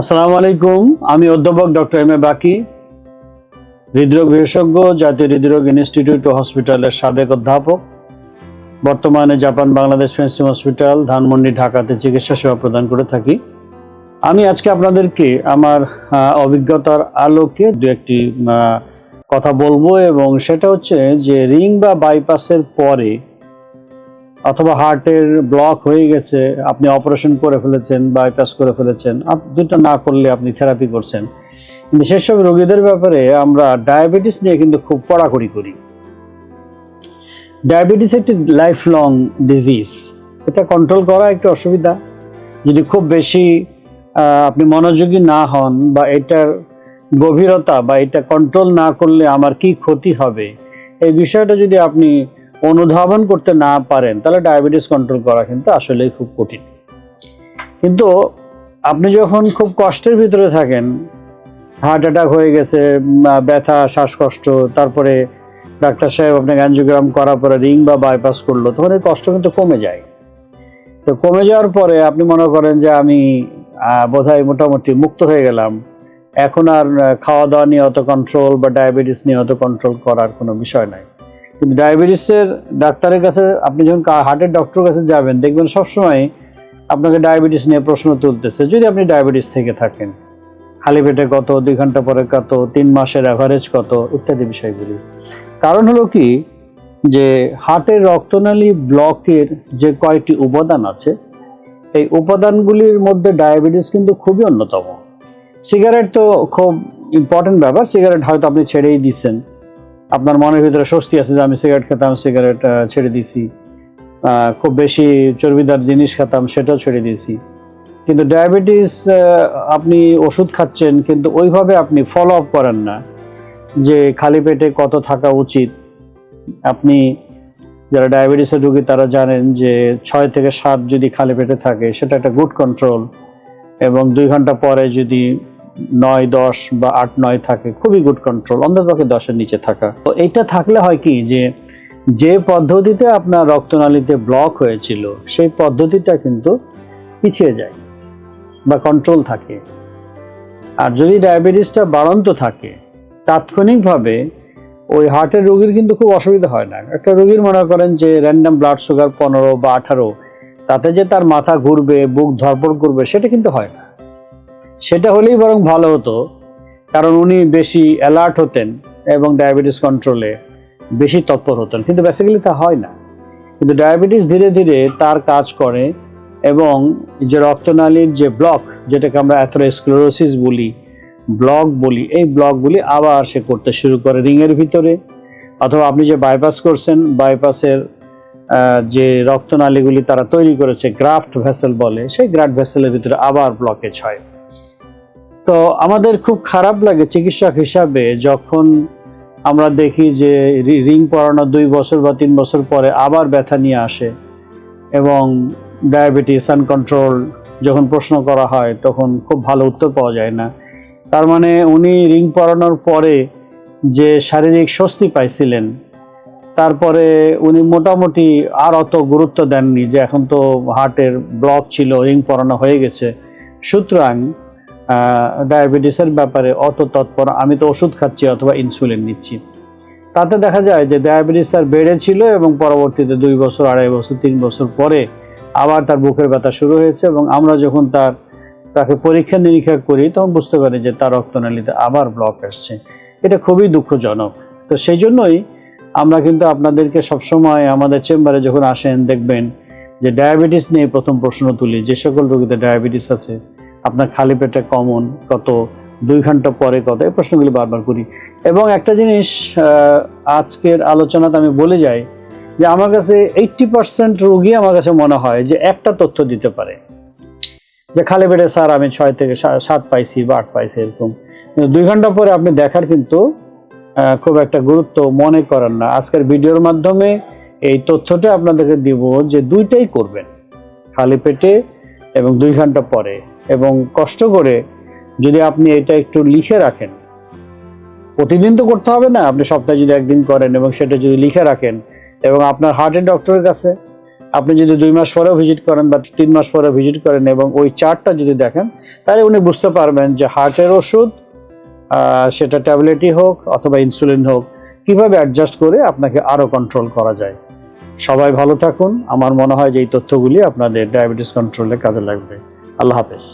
আসসালামু আলাইকুম। আমি অধ্যাপক ডক্টর এম এ বাকি, হৃদরোগ বিশেষজ্ঞ, জাতীয় হৃদরোগ ইনস্টিটিউট ও হসপিটালের সাবেক অধ্যাপক। বর্তমানে Japan Bangladesh fencing hospital, Dhanmondi, ঢাকাতে চিকিৎসা সেবা প্রদান করে থাকি। আমি আজকে আপনাদেরকে আমার অভিজ্ঞতার আলোকে দু একটি কথা বলবো, এবং সেটা হচ্ছে যে রিং বা বাইপাসের পরে অথবা হার্টের ব্লক হয়ে গেছে, আপনি অপারেশন করে ফেলেছেন, বাইপাস করে ফেলেছেন, দুটো না করলে আপনি থেরাপি করছেন, কিন্তু সেসব রোগীদের ব্যাপারে আমরা ডায়াবেটিস নিয়ে কিন্তু খুব কড়াকড়ি করি। ডায়াবেটিস একটি লাইফ লং ডিজিজ, এটা কন্ট্রোল করা একটু অসুবিধা। যদি খুব বেশি আপনি মনোযোগী না হন, বা এটার গভীরতা বা এটা কন্ট্রোল না করলে আমার কি ক্ষতি হবে, এই বিষয়টা যদি আপনি অনুধাবন করতে না পারেন, তাহলে ডায়াবেটিস কন্ট্রোল করা কিন্তু আসলেই খুব কঠিন। কিন্তু আপনি যখন খুব কষ্টের ভিতরে থাকেন, হার্ট অ্যাটাক হয়ে গেছে, ব্যথা, শ্বাসকষ্ট, তারপরে ডাক্তার সাহেব আপনাকে অ্যাঞ্জিওগ্রাম করার পরে রিং বা বাইপাস করলো, তখন এই কষ্ট কিন্তু কমে যায়। তো কমে যাওয়ার পরে আপনি মনে করেন যে আমি বোধহয় মোটামুটি মুক্ত হয়ে গেলাম, এখন আর খাওয়া দাওয়া নিয়ে অত কন্ট্রোল বা ডায়াবেটিস নিয়ে অত কন্ট্রোল করার কোনো বিষয় নাই। কিন্তু ডায়াবেটিসের ডাক্তারের কাছে, আপনি যখন হার্টের ডক্টরের কাছে যাবেন, দেখবেন সবসময় আপনাকে ডায়াবেটিস নিয়ে প্রশ্ন তুলতেছে। যদি আপনি ডায়াবেটিস থেকে থাকেন, খালি পেটে কত, 2 ঘন্টা পরে কত, 3 মাসের অ্যাভারেজ কত, ইত্যাদি বিষয়গুলি। কারণ হলো কি, যে হার্টের রক্তনালী ব্লকের যে কয়েকটি উপাদান আছে, এই উপাদানগুলির মধ্যে ডায়াবেটিস কিন্তু খুবই অন্যতম। সিগারেট তো খুব ইম্পর্টেন্ট ব্যাপার। সিগারেট হয়তো আপনি ছেড়েই দিচ্ছেন, আপনার মনের ভিতরে স্বস্তি আছে যে আমি সিগারেট খেতাম, সিগারেট ছেড়ে দিয়েছি। খুব বেশি চর্বিদার জিনিস খেতাম, সেটাও ছেড়ে দিয়েছি। কিন্তু ডায়াবেটিস, আপনি ওষুধ খাচ্ছেন, কিন্তু ওইভাবে আপনি ফলো আপ করেন না যে খালি পেটে কত থাকা উচিত। আপনি যারা ডায়াবেটিসের রোগী তারা জানেন যে 6 থেকে 7 যদি খালি পেটে থাকে, সেটা একটা গুড কন্ট্রোল, এবং 2 ঘন্টা পরে যদি 9, 10 বা 8, 9 থাকে, খুবই গুড কন্ট্রোল। অন্ততপক্ষে 10-এর নিচে থাকা। তো এইটা থাকলে হয় কি, যে পদ্ধতিতে আপনার রক্তনালীতে ব্লক হয়েছিল, সেই পদ্ধতিটা কিন্তু পিছিয়ে যায় বা কন্ট্রোল থাকে। আর যদি ডায়াবেটিসটা বাড়ন্ত থাকে, তাৎক্ষণিকভাবে ওই হার্টের রোগীর কিন্তু খুব অসুবিধা হয় না। একটা রোগীর মনে করেন যে র্যান্ডাম ব্লাড সুগার 15 বা 18, তাতে যে তার মাথা ঘুরবে, বুক ধড়ফড় করবে, সেটা কিন্তু হয় না। সেটা হলেই বরং ভালো হতো, কারণ উনি বেশি অ্যালার্ট হতেন এবং ডায়াবেটিস কন্ট্রোলে বেশি তৎপর হতেন। কিন্তু বেসিক্যালি তা হয় না। কিন্তু ডায়াবেটিস ধীরে ধীরে তার কাজ করে, এবং যে রক্তনালীর যে ব্লক, যেটাকে আমরা অ্যাথেরোস্ক্লেরোসিস বলি, ব্লক বলি, এই ব্লকগুলি আবার সে করতে শুরু করে রিংয়ের ভিতরে। অথবা আপনি যে বাইপাস করছেন, বাইপাসের যে রক্তনালীগুলি তারা তৈরি করেছে, গ্রাফট ভেসেল বলে, সেই গ্রাফট ভেসেলের ভিতরে আবার ব্লকেজ হয়। তো আমাদের খুব খারাপ লাগে চিকিৎসক হিসাবে যখন আমরা দেখি যে রিং পরানো 2 বছর বা 3 বছর পরে আবার ব্যথা নিয়ে আসে, এবং ডায়াবেটিস আনকন্ট্রোল যখন প্রশ্ন করা হয়, তখন খুব ভালো উত্তর পাওয়া যায় না। তার মানে উনি রিং পরানোর পরে যে শারীরিক স্বস্তি পাইছিলেন, তারপরে উনি মোটামুটি আর অত গুরুত্ব দেননি যে এখন তো হার্টের ব্লক ছিল, রিং পরানো হয়ে গেছে, সুতরাং ডায়াবেটিসের ব্যাপারে অত তৎপর, আমি তো ওষুধ খাচ্ছি অথবা ইনসুলিন নিচ্ছি। তাতে দেখা যায় যে ডায়াবেটিস তার বেড়েছিল, এবং পরবর্তীতে 2 বছর, 2.5 বছর, 3 বছর পরে আবার তার বুকের ব্যথা শুরু হয়েছে, এবং আমরা যখন তাকে পরীক্ষা নিরীক্ষা করি, তখন বুঝতে পারি যে তার রক্তনালীতে আবার ব্লক আসছে। এটা খুবই দুঃখজনক। তো সেই জন্যই আমরা কিন্তু আপনাদেরকে সবসময় আমাদের চেম্বারে যখন আসেন, দেখবেন যে ডায়াবেটিস নিয়ে প্রথম প্রশ্ন তুলি। যে সকল রোগীদের ডায়াবেটিস আছে, আপনার খালি পেটে কমন কত, 2 ঘন্টা পরে কত, এই প্রশ্নগুলি বারবার করি। এবং একটা জিনিস আজকের আলোচনাতে আমি বলে যাই, যে আমার কাছে 80% রোগী আমার কাছে মনে হয় যে একটা তথ্য দিতে পারে যে খালি পেটে স্যার আমি 6 থেকে 7 পাইছি বা 8 পাইছি, এরকম। কিন্তু 2 ঘন্টা পরে আপনি দেখার কিন্তু খুব একটা গুরুত্ব মনে করেন না। আজকের ভিডিওর মাধ্যমে এই তথ্যটা আপনাদেরকে দিব যে দুইটাই করবেন, খালি পেটে এবং 2 ঘন্টা পরে। এবং কষ্ট করে যদি আপনি এটা একটু লিখে রাখেন, প্রতিদিন তো করতে হবে না, আপনি সপ্তাহে যদি 1 দিন করেন এবং সেটা যদি লিখে রাখেন, এবং আপনার হার্টের ডক্টরের কাছে আপনি যদি 2 মাস পরেও ভিজিট করেন বা 3 মাস পরে ভিজিট করেন এবং ওই চার্টটা যদি দেখেন, তাহলে উনি বুঝতে পারবেন যে হার্টের ওষুধ, সেটা ট্যাবলেটই হোক অথবা ইনসুলিন হোক, কিভাবে অ্যাডজাস্ট করে আপনাকে আরো কন্ট্রোল করা যায়। সবাই ভালো থাকুন। আমার মনে হয় যে এই তথ্যগুলি আপনাদের ডায়াবেটিস কন্ট্রোলে কাজে লাগবে। আল্লাহ হাফেজ।